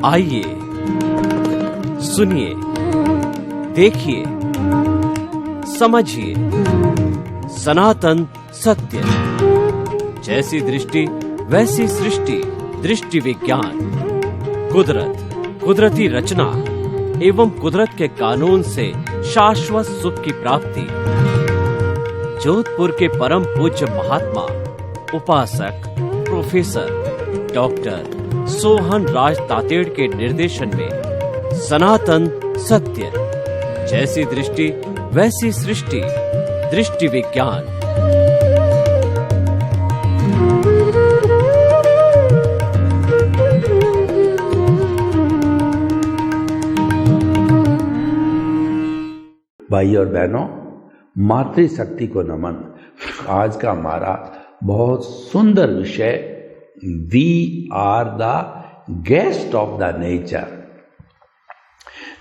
आइए सुनिए, देखिए, समझिए सनातन सत्य। जैसी दृष्टि वैसी सृष्टि, दृष्टि विज्ञान। कुदरत, कुदरती रचना एवं कुदरत के कानून से शाश्वत सुख की प्राप्ति। जोधपुर के परम पूज्य महात्मा उपासक प्रोफेसर डॉक्टर सोहन राज तातेड़ के निर्देशन में सनातन सत्य। जैसी दृष्टि वैसी सृष्टि, दृष्टि विज्ञान। भाई और बहनों, मातृशक्ति को नमन। आज का हमारा बहुत सुंदर विषय, we are the guest of the nature.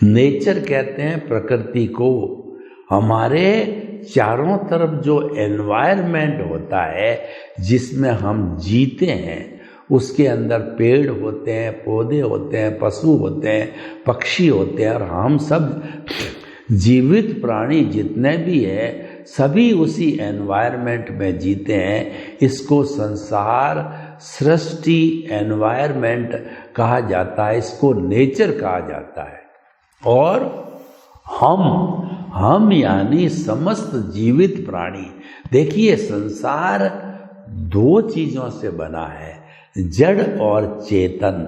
Nature कहते हैं प्रकृति को। हमारे चारों तरफ जो एनवायरनमेंट होता है जिसमें हम जीते हैं, उसके अंदर पेड़ होते हैं, पौधे होते हैं, पशु होते हैं, पक्षी होते हैं, और हम सब जीवित प्राणी जितने भी हैं सभी उसी एनवायरनमेंट में जीते हैं। इसको संसार, सृष्टि, एनवायरनमेंट कहा जाता है, इसको नेचर कहा जाता है। और हम यानी समस्त जीवित प्राणी। देखिए, संसार दो चीजों से बना है, जड़ और चेतन।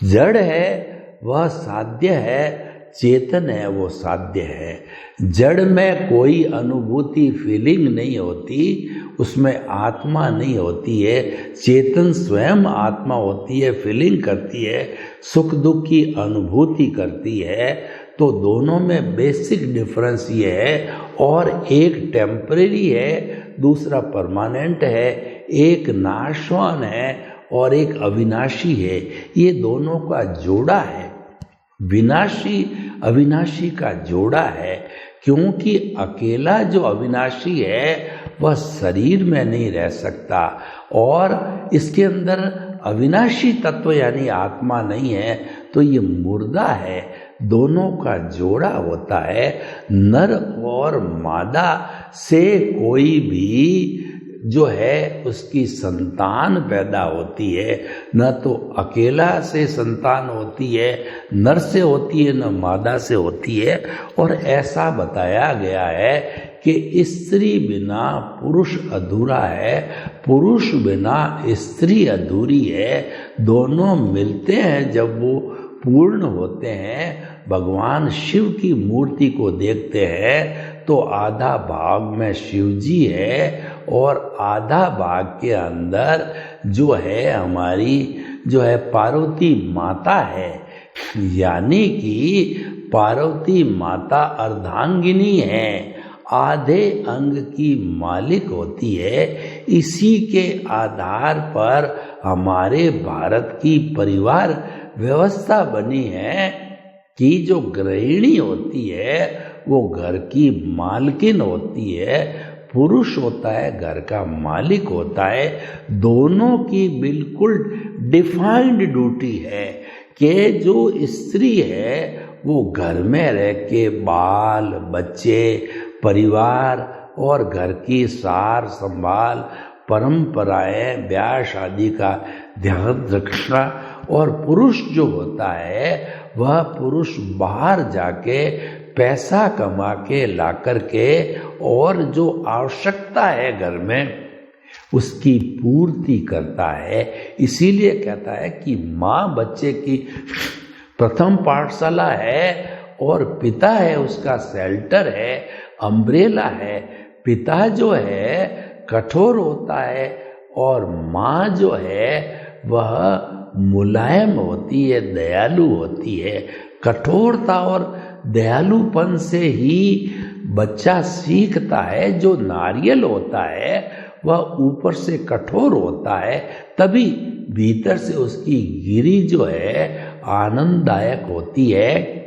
जड़ है वह साध्य है, चेतन है वो साध्य है। जड़ में कोई अनुभूति, फीलिंग नहीं होती, उसमें आत्मा नहीं होती है। चेतन स्वयं आत्मा होती है, फीलिंग करती है, सुख दुख की अनुभूति करती है। तो दोनों में बेसिक डिफरेंस ये है। और एक टेम्परेरी है, दूसरा परमानेंट है। एक नाशवान है और एक अविनाशी है। ये दोनों का जोड़ा है, विनाशी अविनाशी का जोड़ा है। क्योंकि अकेला जो अविनाशी है वह शरीर में नहीं रह सकता, और इसके अंदर अविनाशी तत्व यानी आत्मा नहीं है, तो ये मुर्दा है। दोनों का जोड़ा होता है। नर और मादा से कोई भी जो है उसकी संतान पैदा होती है। न तो अकेला से संतान होती है, नर से होती है, न मादा से होती है। और ऐसा बताया गया है कि स्त्री बिना पुरुष अधूरा है, पुरुष बिना स्त्री अधूरी है। दोनों मिलते हैं जब वो पूर्ण होते हैं। भगवान शिव की मूर्ति को देखते हैं तो आधा भाग में शिव जी है और आधा भाग के अंदर जो है हमारी जो है पार्वती माता है। यानी कि पार्वती माता अर्धांगिनी है, आधे अंग की मालिक होती है। इसी के आधार पर हमारे भारत की परिवार व्यवस्था बनी है कि जो गृहिणी होती है वो घर की मालकिन होती है, पुरुष होता है घर का मालिक होता है। दोनों की बिल्कुल डिफाइंड ड्यूटी है कि जो स्त्री है वो घर में रह के बाल बच्चे, परिवार और घर की सार संभाल, परंपराएं, ब्याह शादी का ध्यान रखना। और पुरुष जो होता है वह पुरुष बाहर जाके पैसा कमा के ला कर के और जो आवश्यकता है घर में उसकी पूर्ति करता है। इसीलिए कहता है कि माँ बच्चे की प्रथम पाठशाला है और पिता है उसका शेल्टर है, अम्ब्रेला है। पिता जो है कठोर होता है और माँ जो है वह मुलायम होती है, दयालु होती है। कठोरता और दयालुपन से ही बच्चा सीखता है। जो नारियल होता है वह ऊपर से कठोर होता है, तभी भीतर से उसकी गिरी जो है आनंददायक होती है।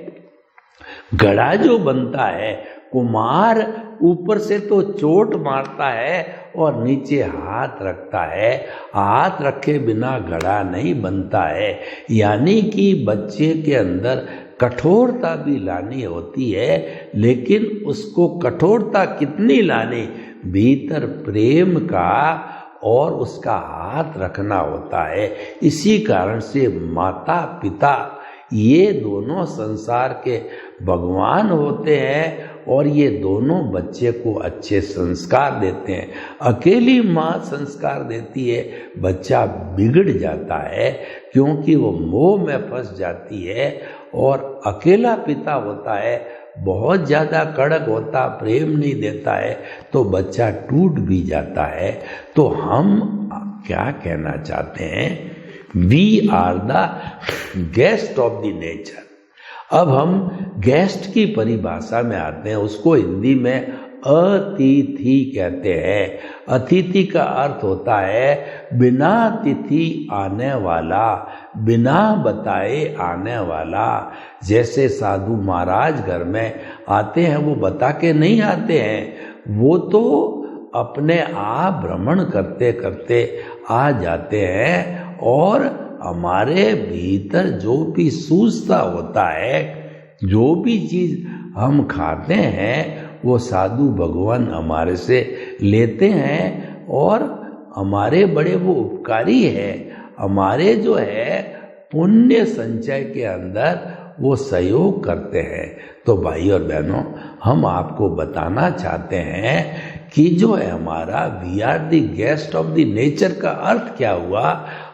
घड़ा जो बनता है, कुम्हार ऊपर से तो चोट मारता है और नीचे हाथ रखता है। हाथ रखे बिना घड़ा नहीं बनता है। यानी कि बच्चे के अंदर कठोरता भी लानी होती है, लेकिन उसको कठोरता कितनी लानी, भीतर प्रेम का और उसका हाथ रखना होता है। इसी कारण से माता पिता ये दोनों संसार के भगवान होते हैं और ये दोनों बच्चे को अच्छे संस्कार देते हैं। अकेली माँ संस्कार देती है, बच्चा बिगड़ जाता है क्योंकि वो मोह में फंस जाती है। और अकेला पिता होता है, बहुत ज़्यादा कड़क होता, प्रेम नहीं देता है, तो बच्चा टूट भी जाता है। तो हम क्या कहना चाहते हैं, we are the guest of the nature. अब हम गेस्ट की परिभाषा में आते हैं, उसको हिंदी में अतिथि कहते हैं। अतिथि का अर्थ होता है बिना तिथि आने वाला, बिना बताए आने वाला। जैसे साधु महाराज घर में आते हैं, वो बता के नहीं आते हैं, वो तो अपने आप भ्रमण करते करते आ जाते हैं और हमारे भीतर जो भी सूझता होता है, जो भी चीज हम खाते हैं, वो साधु भगवान हमारे से लेते हैं और हमारे बड़े वो उपकारी है। हमारे जो है पुण्य संचय के अंदर वो सहयोग करते हैं। तो भाई और बहनों, हम आपको बताना चाहते हैं कि जो है हमारा we are the guest of the nature का अर्थ क्या हुआ,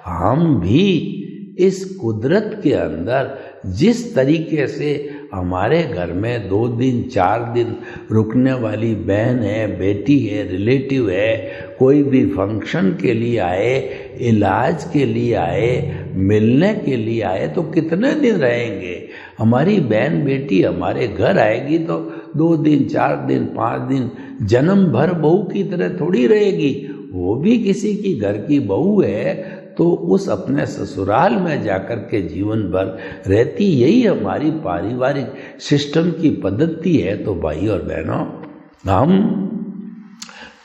हम भी इस कुदरत के अंदर जिस तरीके से हमारे घर में 2 दिन 4 दिन रुकने वाली बहन है, बेटी है, रिलेटिव है, कोई भी फंक्शन के लिए आए, इलाज के लिए आए, मिलने के लिए आए, तो कितने दिन रहेंगे। हमारी बहन बेटी हमारे घर आएगी तो 2 दिन 4 दिन 5 दिन जन्म भर बहू की तरह थोड़ी रहेगी। वो भी किसी की घर की बहू है तो उस अपने ससुराल में जाकर के जीवन भर रहती। यही हमारी पारिवारिक सिस्टम की पद्धति है। तो भाई और बहनों, हम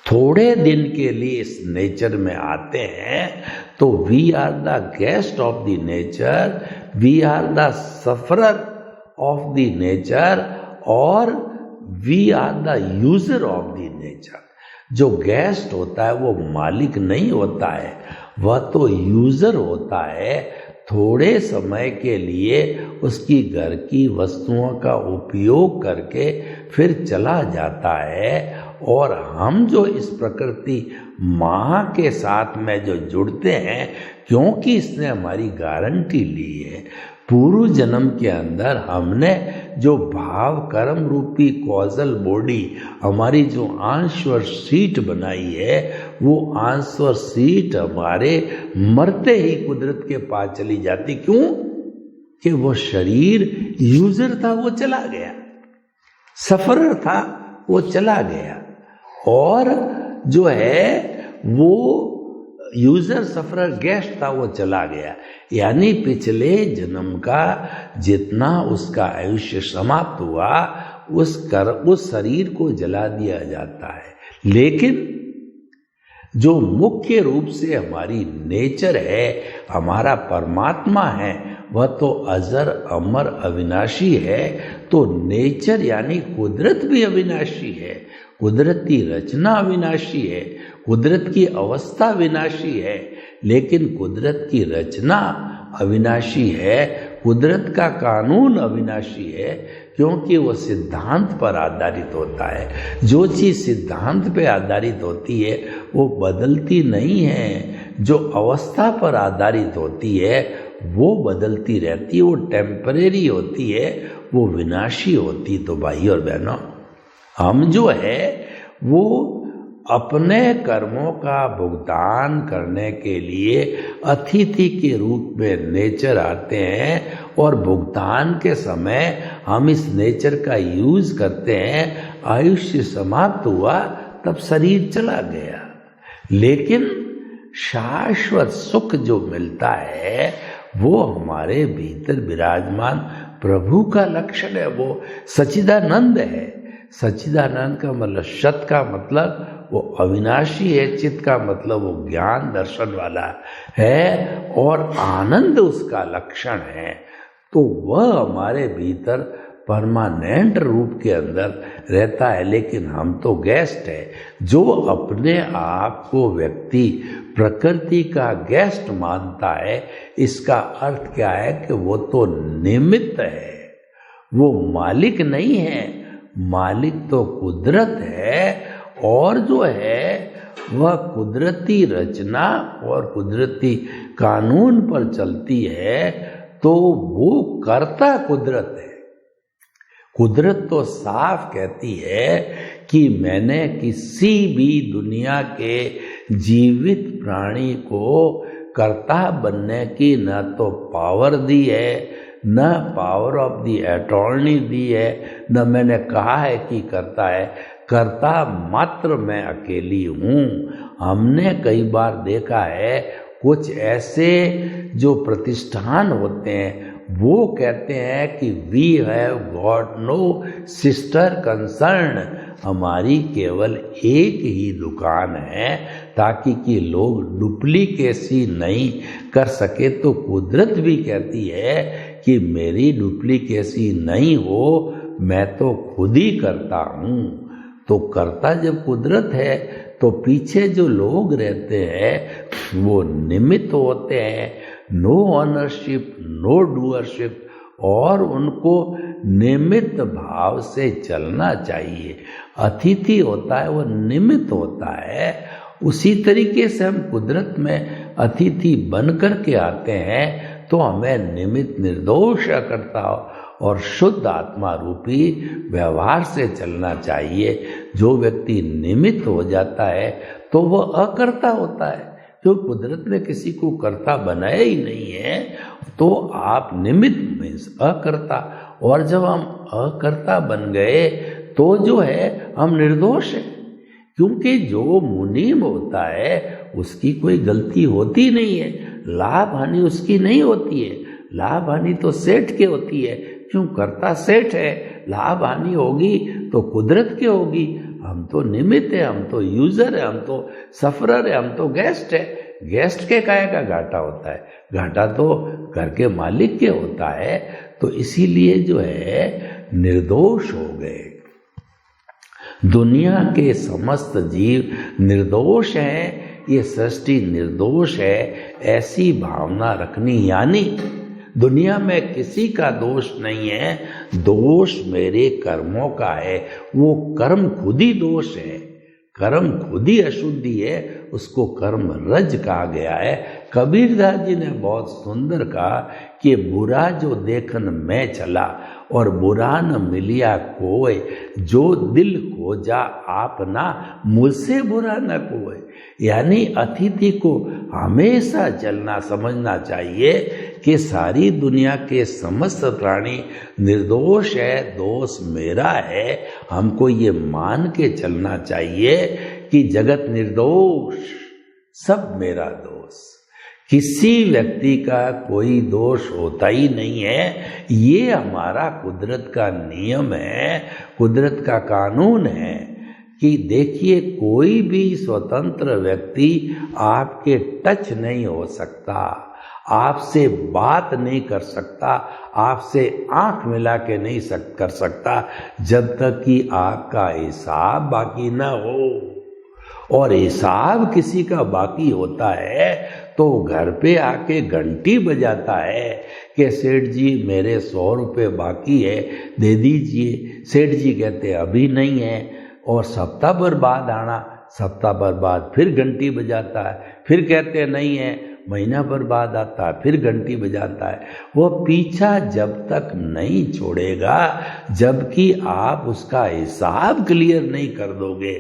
थोड़े दिन के लिए इस नेचर में आते हैं तो we are the guest of the nature, we are the sufferer of the nature और we are the user of the nature. जो गेस्ट होता है वो मालिक नहीं होता है, वह तो यूजर होता है। थोड़े समय के लिए उसकी घर की वस्तुओं का उपयोग करके फिर चला जाता है। और हम जो इस प्रकृति माँ के साथ में जो जुड़ते हैं, क्योंकि इसने हमारी गारंटी ली है, पूर्व जन्म के अंदर हमने जो भाव कर्म रूपी कॉजल बॉडी, हमारी जो आंश्वर सीट बनाई है, वो आंश्वर सीट हमारे मरते ही कुदरत के पास चली जाती। क्यों? कि वो शरीर यूजर था, वो चला गया, सफरर था, वो चला गया, और जो है वो यूजर सफरर गेस्ट था, वो चला गया। यानी पिछले जन्म का जितना उसका आयुष्य समाप्त हुआ, उस शरीर को जला दिया जाता है। लेकिन जो मुख्य रूप से हमारी नेचर है, हमारा परमात्मा है, वह तो अजर अमर अविनाशी है। तो नेचर यानी कुदरत भी अविनाशी है, कुदरती रचना अविनाशी है, कुदरत की अवस्था विनाशी है, लेकिन कुदरत की रचना अविनाशी है, कुदरत का कानून अविनाशी है, क्योंकि वो सिद्धांत पर आधारित होता है। जो चीज़ सिद्धांत पे आधारित होती है वो बदलती नहीं है, जो अवस्था पर आधारित होती है वो बदलती रहती है, वो टेम्परेरी होती है, वो विनाशी होती। तो भाई और बहनों, हम जो है वो अपने कर्मों का भुगतान करने के लिए अतिथि के रूप में नेचर आते हैं, और भुगतान के समय हम इस नेचर का यूज करते हैं। आयुष्य समाप्त हुआ तब शरीर चला गया, लेकिन शाश्वत सुख जो मिलता है वो हमारे भीतर विराजमान प्रभु का लक्षण है, वो सच्चिदानंद है। सच्चिदानंद का मतलब सत का मतलब वो अविनाशी है, चित्त का मतलब वो ज्ञान दर्शन वाला है और आनंद उसका लक्षण है। तो वह हमारे भीतर परमानेंट रूप के अंदर रहता है, लेकिन हम तो गेस्ट है। जो अपने आप को व्यक्ति प्रकृति का गेस्ट मानता है, इसका अर्थ क्या है कि वो तो निमित्त है, वो मालिक नहीं है। मालिक तो कुदरत है, और जो है वह कुदरती रचना और कुदरती कानून पर चलती है, तो वो कर्ता कुदरत है। कुदरत तो साफ कहती है कि मैंने किसी भी दुनिया के जीवित प्राणी को कर्ता बनने की न तो पावर दी है, न पावर ऑफ द अटॉर्नी दी है, न मैंने कहा है कि करता है। कर्ता मात्र मैं अकेली हूँ। हमने कई बार देखा है कुछ ऐसे जो प्रतिष्ठान होते हैं वो कहते हैं कि we have got no sister concern, हमारी केवल एक ही दुकान है, ताकि कि लोग डुप्लीकेसी नहीं कर सके। तो कुदरत भी कहती है कि मेरी डुप्लीकेसी नहीं हो, मैं तो खुद ही करता हूँ। तो करता जब कुदरत है तो पीछे जो लोग रहते हैं वो निमित्त होते हैं। नो ऑनरशिप, नो डूअरशिप, और उनको निमित्त भाव से चलना चाहिए। अतिथि होता है वो निमित्त होता है। उसी तरीके से हम कुदरत में अतिथि बन कर के आते हैं, तो हमें निमित्त निर्दोष करता और शुद्ध आत्मा रूपी व्यवहार से चलना चाहिए। जो व्यक्ति निमित्त हो जाता है तो वह अकर्ता होता है, जो कुदरत ने किसी को कर्ता बनाया ही नहीं है। तो आप निमित्त मीन्स अकर्ता, और जब हम अकर्ता बन गए तो जो है हम निर्दोष हैं, क्योंकि जो मुनीम होता है उसकी कोई गलती होती नहीं है, लाभ हानि उसकी नहीं होती है। लाभ हानि तो सेठ के होती है, क्यों करता सेठ है, लाभ हानि होगी तो कुदरत के होगी। हम तो निमित्त है, हम तो यूजर है, हम तो सफरर है, हम तो गेस्ट है। गेस्ट के काहे का घाटा होता है, घाटा तो घर के मालिक के होता है। तो इसीलिए जो है निर्दोष हो गए। दुनिया के समस्त जीव निर्दोष हैं, ये सृष्टि निर्दोष है, ऐसी भावना रखनी। यानी दुनिया में किसी का दोष नहीं है, दोष मेरे कर्मों का है। वो कर्म खुद ही दोष है, कर्म खुद ही अशुद्धि है, उसको कर्म रज कहा गया है। कबीरदास जी ने बहुत सुंदर कहा कि बुरा जो देखन मैं चला और बुरा न मिलिया कोय, जो दिल खोजा आपना मुझसे बुरा न कोय। यानी अतिथि को हमेशा चलना समझना चाहिए कि सारी दुनिया के समस्त प्राणी निर्दोष है, दोष मेरा है। हमको ये मान के चलना चाहिए कि जगत निर्दोष, सब मेरा दोष, किसी व्यक्ति का कोई दोष होता ही नहीं है। ये हमारा कुदरत का नियम है, कुदरत का कानून है कि देखिए कोई भी स्वतंत्र व्यक्ति आपके टच नहीं हो सकता, आपसे बात नहीं कर सकता, आपसे आंख मिला के नहीं कर सकता, जब तक कि आपका हिसाब बाकी न हो। और हिसाब किसी का बाकी होता है तो घर पे आके घंटी बजाता है कि सेठ जी मेरे 100 रुपये बाकी है, दे दीजिए। सेठ जी कहते अभी नहीं है, और सप्ताह भर बाद आना, सप्ताह भर बाद फिर घंटी बजाता है, फिर कहते नहीं है, महीना भर बाद आता है, फिर घंटी बजाता है। वो पीछा जब तक नहीं छोड़ेगा, जबकि आप उसका हिसाब क्लियर नहीं कर दोगे।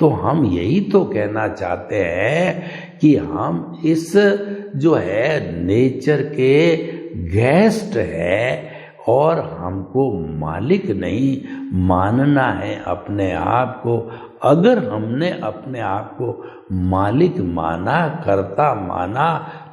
तो हम यही तो कहना चाहते हैं कि हम इस जो है नेचर के गेस्ट है, और हमको मालिक नहीं मानना है अपने आप को। अगर हमने अपने आप को मालिक माना, कर्ता माना,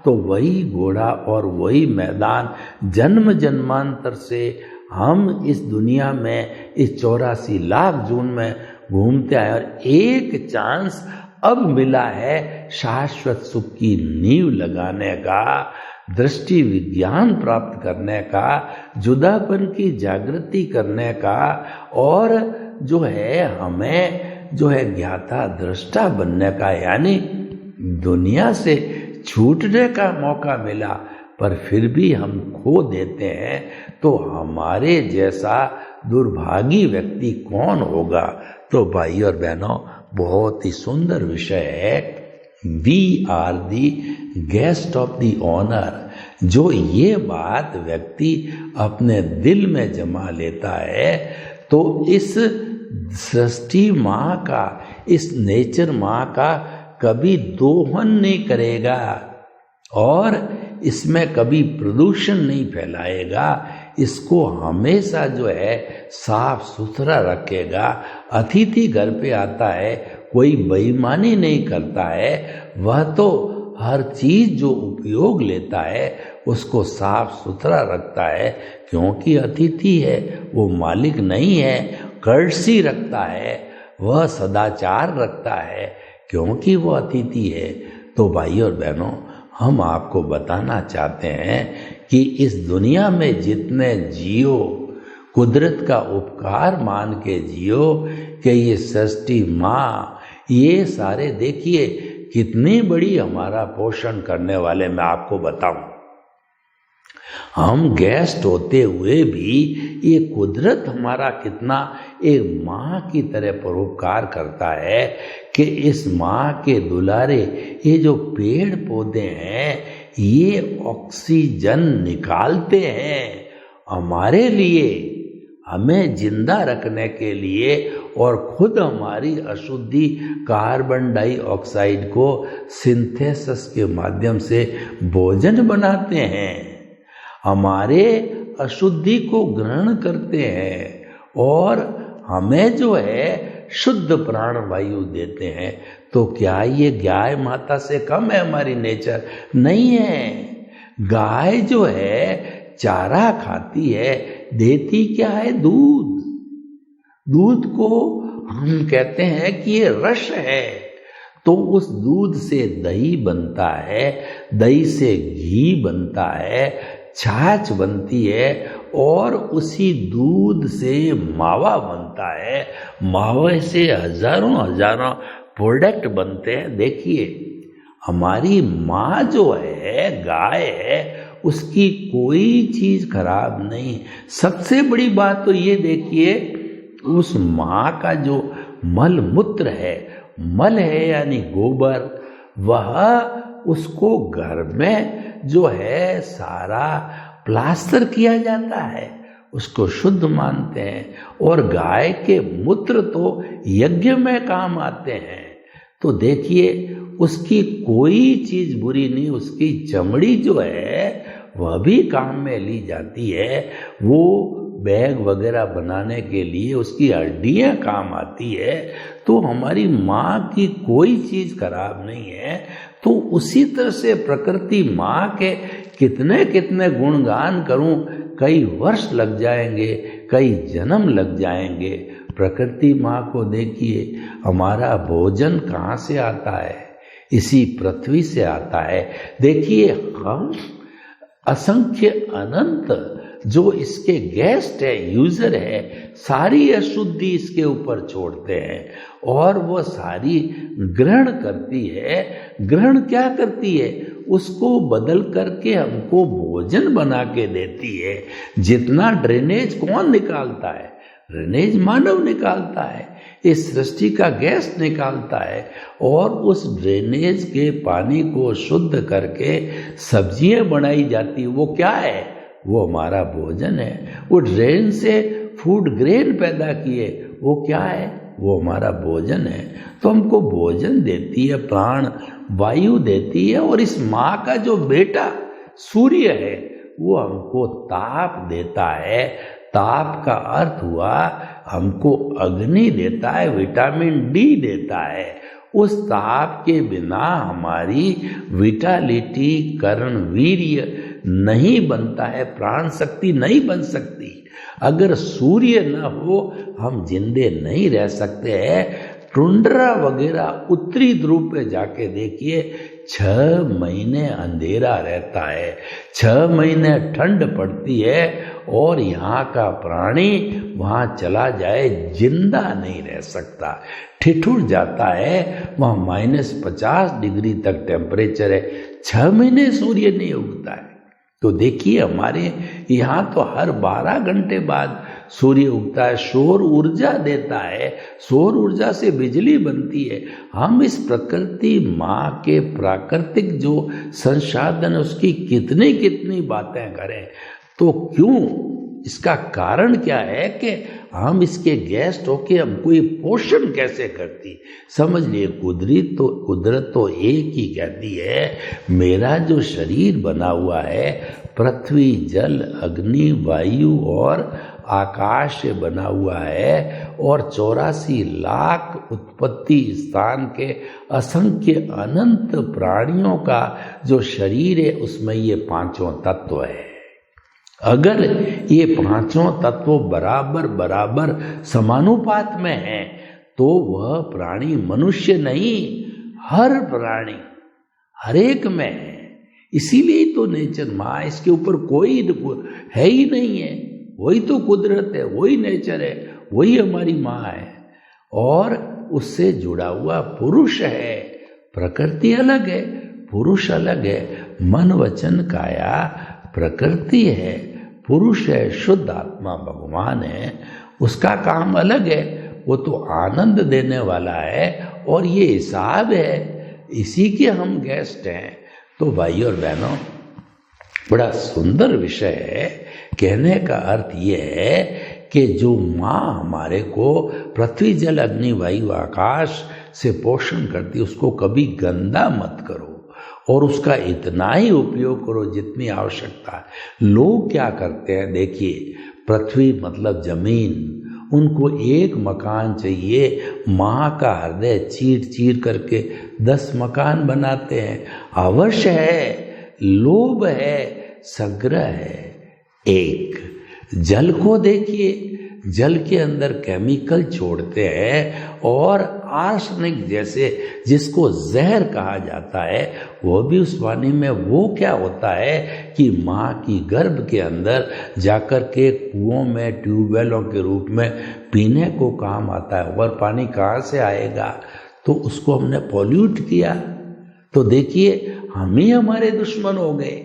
तो वही घोड़ा और वही मैदान जन्म जन्मांतर से हम इस दुनिया में इस 84 लाख जून में घूमते आए और एक चांस अब मिला है शाश्वत सुख की नींव लगाने का, दृष्टि विज्ञान प्राप्त करने का, जुदापन की जागृति करने का, और जो है हमें जो है ज्ञाता दृष्टा बनने का, यानी दुनिया से छूटने का मौका मिला पर फिर भी हम खो देते हैं, तो हमारे जैसा दुर्भागी व्यक्ति कौन होगा। तो भाई और बहनों, बहुत ही सुंदर विषय है। We are the guest of the honour. जो ये बात व्यक्ति अपने दिल में जमा लेता है तो इस सृष्टि माँ का, इस नेचर माँ का कभी दोहन नहीं करेगा और इसमें कभी प्रदूषण नहीं फैलाएगा, इसको हमेशा जो है साफ सुथरा रखेगा। अतिथि घर पे आता है, कोई बेईमानी नहीं करता है, वह तो हर चीज जो उपयोग लेता है उसको साफ सुथरा रखता है, क्योंकि अतिथि है, वो मालिक नहीं है। कर्टसी रखता है, वह सदाचार रखता है, क्योंकि वो अतिथि है। तो भाई और बहनों, हम आपको बताना चाहते हैं कि इस दुनिया में जितने जियो, कुदरत का उपकार मान के जियो कि ये सृष्टि माँ, ये सारे देखिए कितनी बड़ी हमारा पोषण करने वाले। मैं आपको बताऊं, हम गेस्ट होते हुए भी ये कुदरत हमारा कितना एक माँ की तरह परोपकार करता है कि इस माँ के दुलारे ये जो पेड़ पौधे हैं ये ऑक्सीजन निकालते हैं हमारे लिए, हमें जिंदा रखने के लिए, और खुद हमारी अशुद्धि कार्बन डाइऑक्साइड को सिंथेसिस के माध्यम से भोजन बनाते हैं, हमारे अशुद्धि को ग्रहण करते हैं और हमें जो है शुद्ध प्राण वायु देते हैं। तो क्या ये गाय माता से कम है हमारी नेचर? नहीं है। गाय जो है चारा खाती है, देती क्या है? दूध। दूध को हम कहते हैं कि ये रस है, तो उस दूध से दही बनता है, दही से घी बनता है, छाछ बनती है, और उसी दूध से मावा बनता है, मावे से हजारों हजारों प्रोडक्ट बनते हैं। देखिए हमारी माँ जो है, गाय है, उसकी कोई चीज खराब नहीं। सबसे बड़ी बात तो ये देखिए, उस माँ का जो मल मूत्र है, मल है यानी गोबर, वह उसको घर में जो है सारा प्लास्टर किया जाता है, उसको शुद्ध मानते हैं। और गाय के मूत्र तो यज्ञ में काम आते हैं। तो देखिए उसकी कोई चीज बुरी नहीं, उसकी चमड़ी जो है वह भी काम में ली जाती है, वो बैग वगैरह बनाने के लिए उसकी हड्डियां काम आती है। तो हमारी माँ की कोई चीज खराब नहीं है। तो उसी तरह से प्रकृति माँ के कितने कितने गुणगान करूं, कई वर्ष लग जाएंगे, कई जन्म लग जाएंगे। प्रकृति माँ को देखिए, हमारा भोजन कहाँ से आता है? इसी पृथ्वी से आता है। देखिए हम असंख्य अनंत जो इसके गेस्ट है, यूजर है, सारी अशुद्धि इसके ऊपर छोड़ते हैं और वो सारी ग्रहण करती है। ग्रहण क्या करती है? उसको बदल करके हमको भोजन बना के देती है। जितना ड्रेनेज कौन निकालता है? ड्रेनेज मानव निकालता है, इस सृष्टि का गैस निकालता है, और उस ड्रेनेज के पानी को शुद्ध करके सब्जियां बनाई जाती है। वो क्या है? वो हमारा भोजन है। वो ड्रेन से फूड ग्रेन पैदा किए, वो क्या है? वो हमारा भोजन है। तो हमको भोजन देती है, प्राण वायु देती है, और इस माँ का जो बेटा सूर्य है वो हमको ताप देता है। ताप का अर्थ हुआ हमको अग्नि देता है, विटामिन डी देता है। उस ताप के बिना हमारी विटालिटी, कर्ण वीर्य नहीं बनता है, प्राण शक्ति नहीं बन सकती। अगर सूर्य न हो हम जिंदे नहीं रह सकते हैं। टुंड्रा वगैरह उत्तरी ध्रुव पे जाके देखिए 6 महीने अंधेरा रहता है, 6 महीने ठंड पड़ती है और यहाँ का प्राणी वहाँ चला जाए जिंदा नहीं रह सकता, ठिठुर जाता है। वहाँ -50 डिग्री तक टेम्परेचर है, 6 महीने सूर्य नहीं उगता है। तो देखिए हमारे यहाँ तो हर 12 घंटे बाद सूर्य उगता है, सौर ऊर्जा देता है, सौर ऊर्जा से बिजली बनती है। हम इस प्रकृति माँ के प्राकृतिक जो संसाधन उसकी कितनी कितनी बातें करें, तो क्यों, इसका कारण क्या है कि हम इसके गेस्ट होके हमको ये पोषण कैसे करती। समझ लिए कुदरत तो एक ही कहती है, मेरा जो शरीर बना हुआ है पृथ्वी, जल, अग्नि, वायु और आकाश से बना हुआ है और 84 लाख उत्पत्ति स्थान के असंख्य अनंत प्राणियों का जो शरीर है उसमें ये 5 तत्व है। अगर ये 5 तत्व बराबर समानुपात में हैं तो वह प्राणी मनुष्य नहीं, हर प्राणी हर एक में है। इसीलिए तो नेचर माँ, इसके ऊपर कोई है ही नहीं है, वही तो कुदरत है, वही नेचर है, वही हमारी माँ है और उससे जुड़ा हुआ पुरुष है। प्रकृति अलग है, पुरुष अलग है, मन वचन काया प्रकृति है, पुरुष है, शुद्ध आत्मा भगवान है, उसका काम अलग है, वो तो आनंद देने वाला है और ये हिसाब है, इसी के हम गेस्ट हैं। तो भाई और बहनों, बड़ा सुंदर विषय है। कहने का अर्थ ये है कि जो माँ हमारे को पृथ्वी, जल, अग्नि, वायु, आकाश से पोषण करती है उसको कभी गंदा मत करो और उसका इतना ही उपयोग करो जितनी आवश्यकता है। लोग क्या करते हैं, देखिए पृथ्वी मतलब जमीन, उनको एक मकान चाहिए, माँ का हृदय चीर चीर करके 10 मकान बनाते हैं। अवश्य है, लोभ है, संग्रह है। एक जल को देखिए, जल के अंदर केमिकल छोड़ते हैं और आर्सेनिक जैसे जिसको जहर कहा जाता है वो भी उस पानी में, वो क्या होता है कि माँ की गर्भ के अंदर जाकर के कुओं में, ट्यूबवेलों के रूप में पीने को काम आता है और पानी कहाँ से आएगा, तो उसको हमने पॉल्यूट किया। तो देखिए हम ही हमारे दुश्मन हो गए,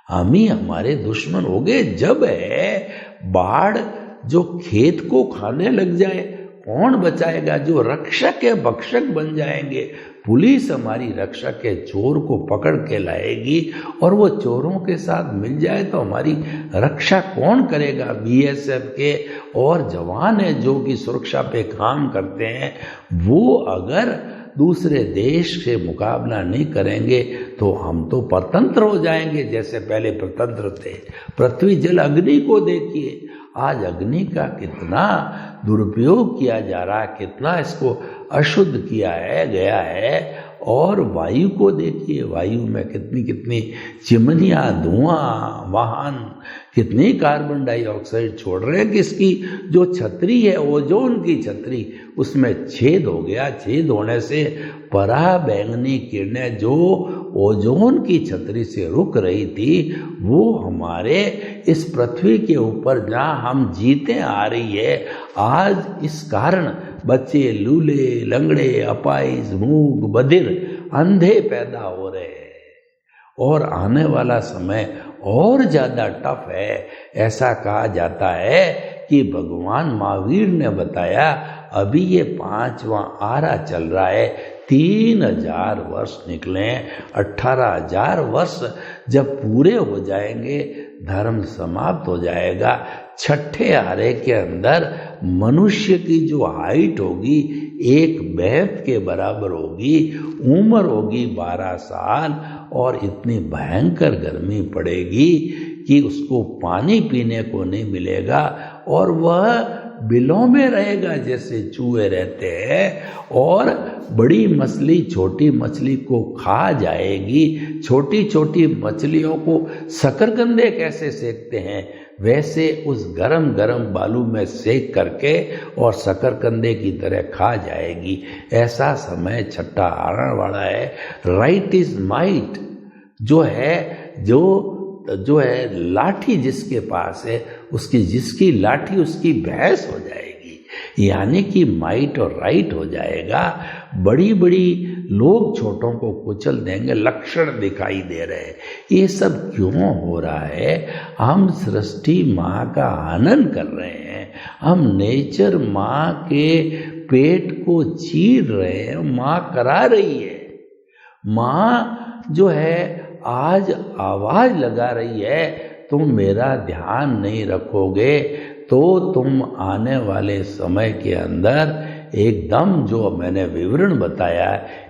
हम ही हमारे दुश्मन हो गए। जब है बाढ़ जो खेत को खाने लग जाए कौन बचाएगा, जो रक्षक है भक्षक बन जाएंगे। पुलिस हमारी रक्षक है, चोर को पकड़ के लाएगी और वो चोरों के साथ मिल जाए तो हमारी रक्षा कौन करेगा। बीएसएफ के और जवान है जो कि सुरक्षा पे काम करते हैं, वो अगर दूसरे देश से मुकाबला नहीं करेंगे तो हम तो परतंत्र हो जाएंगे जैसे पहले प्रतंत्र थे। पृथ्वी, जल, अग्नि को देखिए, आज अग्नि का कितना दुरुपयोग किया जा रहा है, कितना इसको अशुद्ध किया है गया है। और वायु को देखिए, वायु में कितनी कितनी चिमनियाँ, धुआं, वाहन कितनी कार्बन डाइऑक्साइड छोड़ रहे हैं कि इसकी जो छतरी है, ओजोन की छतरी, उसमें छेद हो गया। छेद होने से पराबैंगनी किरणें जो ओजोन की छतरी से रुक रही थी वो हमारे इस पृथ्वी के ऊपर जहाँ हम जीते आ रही है, आज इस कारण बच्चे लूले, लंगड़े, अपाहिज, मूक, बधिर, अंधे पैदा हो रहे हैं और आने वाला समय और ज्यादा टफ है। ऐसा कहा जाता है कि भगवान महावीर ने बताया, अभी ये 5वां आरा चल रहा है, 3000 वर्ष निकले, 18,000 वर्ष जब पूरे हो जाएंगे धर्म समाप्त हो जाएगा। 6ठे आरे के अंदर मनुष्य की जो हाइट होगी 1 भैंस के बराबर होगी, उम्र होगी 12 साल और इतनी भयंकर गर्मी पड़ेगी कि उसको पानी पीने को नहीं मिलेगा और वह बिलों में रहेगा जैसे चूहे रहते हैं और बड़ी मछली छोटी मछली को खा जाएगी। छोटी छोटी मछलियों को शकरकंदे कैसे सेकते हैं, वैसे उस गरम गरम बालू में सेक करके और शकरकंदे की तरह खा जाएगी। ऐसा समय छठा आने वाला है। राइट इज माइट, जो है लाठी जिसके पास है, जिसकी लाठी उसकी भैंस हो जाएगी। यानी कि माइट और राइट हो जाएगा। बड़ी बड़ी लोग छोटों को कुचल देंगे, लक्षण दिखाई दे रहे हैं। ये सब क्यों हो रहा है? हम सृष्टि माँ का आनंद कर रहे हैं, हम नेचर माँ के पेट को चीर रहे हैं। माँ करा रही है। माँ जो है आज आवाज लगा रही है, तुम मेरा ध्यान नहीं रखोगे तो तुम आने वाले समय के अंदर एकदम जो मैंने विवरण बताया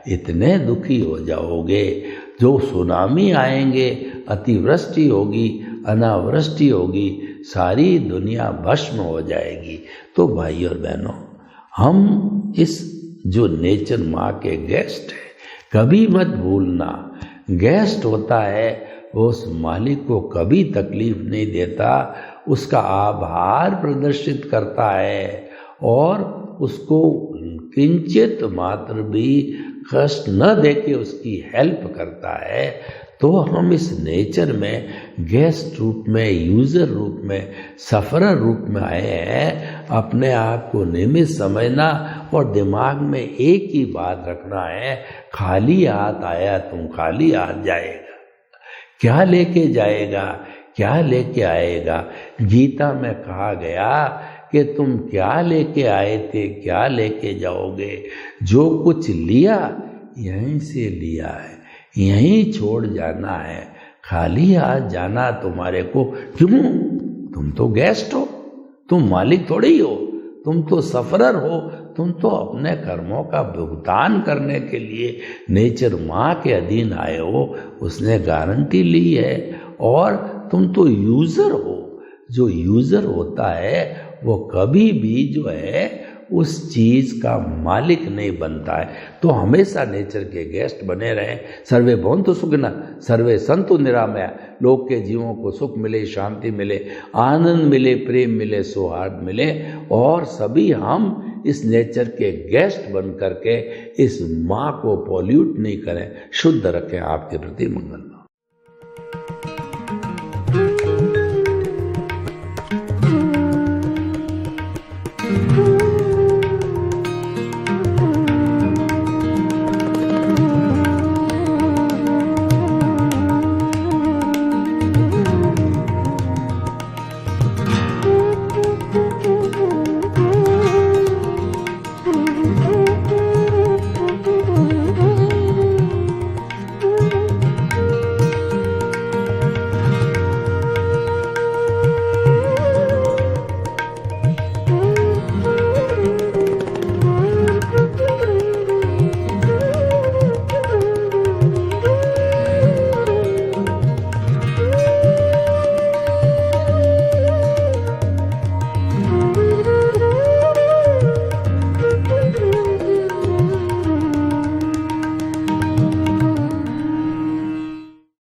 इतने दुखी हो जाओगे। जो सुनामी आएंगे, अतिवृष्टि होगी, अनावृष्टि होगी, सारी दुनिया भस्म हो जाएगी। तो भाई और बहनों, हम इस जो नेचर माँ के गेस्ट है, कभी मत भूलना। गेस्ट होता है वो उस मालिक को कभी तकलीफ नहीं देता, उसका आभार प्रदर्शित करता है और उसको किंचित मात्र भी कष्ट न देके उसकी हेल्प करता है। तो हम इस नेचर में गेस्ट रूप में, यूजर रूप में, सफरर रूप में आए हैं। अपने आप को निमित्त समझना और दिमाग में एक ही बात रखना है, खाली हाथ आया तुम खाली हाथ जाएगा। क्या लेके जाएगा, क्या लेके आएगा? गीता में कहा गया कि तुम क्या लेके आए थे, क्या लेके जाओगे? जो कुछ लिया यहीं से लिया है, यहीं छोड़ जाना है। खाली हाथ जाना तुम्हारे को क्यों? तुम तो गेस्ट हो, तुम मालिक थोड़ी ही हो, तुम तो सफरर हो। तुम तो अपने कर्मों का भुगतान करने के लिए नेचर माँ के अधीन आए हो, उसने गारंटी ली है। और तुम तो यूजर हो। जो यूजर होता है वो कभी भी जो है उस चीज का मालिक नहीं बनता है। तो हमेशा नेचर के गेस्ट बने रहें। सर्वे भवन्तु सुखिनः, सर्वे सन्तु निरामया। लोक के जीवों को सुख मिले, शांति मिले, आनंद मिले, प्रेम मिले, सौहार्द मिले और सभी हम इस नेचर के गेस्ट बन करके इस माँ को पॉल्यूट नहीं करें, शुद्ध रखें। आपके प्रति मंगल।